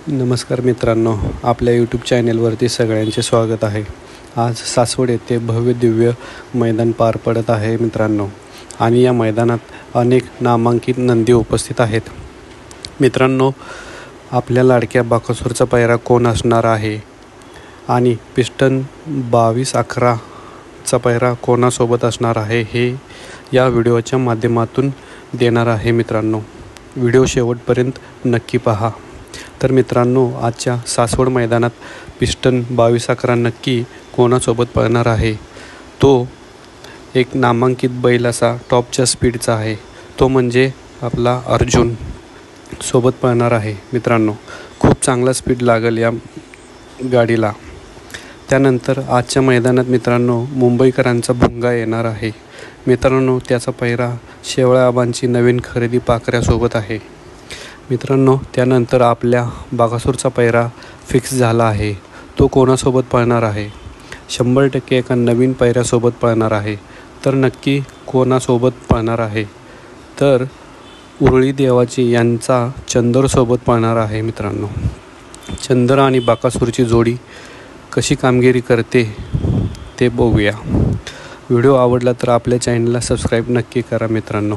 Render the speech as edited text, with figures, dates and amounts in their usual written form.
नमस्कार मित्रांनो, आपल्या यूट्यूब चॅनेलवरती सगळ्यांचे स्वागत आहे। आज सासवड येथे भव्य दिव्य मैदान पार पडत आहे मित्रांनो, आणि या मैदानात अनेक नामांकित नंदी उपस्थित आहेत। मित्रांनो, आपल्या लाडक्या बाकासूरचा पायरा कोण असणार आहे आणि पिस्टन 2211चा पायरा कोणासोबत असणार आहे हे या व्हिडिओच्या माध्यमातून देणार आहे मित्रांनो। व्हिडिओ शेवटपर्यंत नक्की पहा। तर मित्रांनो, आजच्या सासवड मैदानात पिस्टन 2211 नक्की कोणासोबत पळणार आहे? तो एक नामांकित बैल असा टॉपच्या स्पीडचा आहे, तो म्हणजे आपला अर्जुन सोबत पळणार आहे मित्रांनो। खूप चांगला स्पीड लागेल या गाडीला। त्यानंतर आजच्या मैदानात मित्रांनो मुंबईकरांचा भुंगा येणार आहे मित्रांनो। त्याचा पायरा शेवळ्या आबांची नवीन खरेदी पाखऱ्यासोबत आहे मित्रांनो। त्यानंतर आपल्या बाकासूरचा पायरा फिक्स झाला आहे, तो कोणासोबत पळणार आहे? 100% एका नवीन पायऱ्यासोबत पळणार आहे। तर नक्की कोणासोबत पळणार आहे? तर उरळी देवाची यांचा चंदरसोबत पळणार आहे मित्रांनो। चंदर आणि बाकासूरची जोडी कशी कामगिरी करते ते बघूया। व्हिडिओ आवडला तर आपल्या चॅनलला सबस्क्राईब नक्की करा मित्रांनो।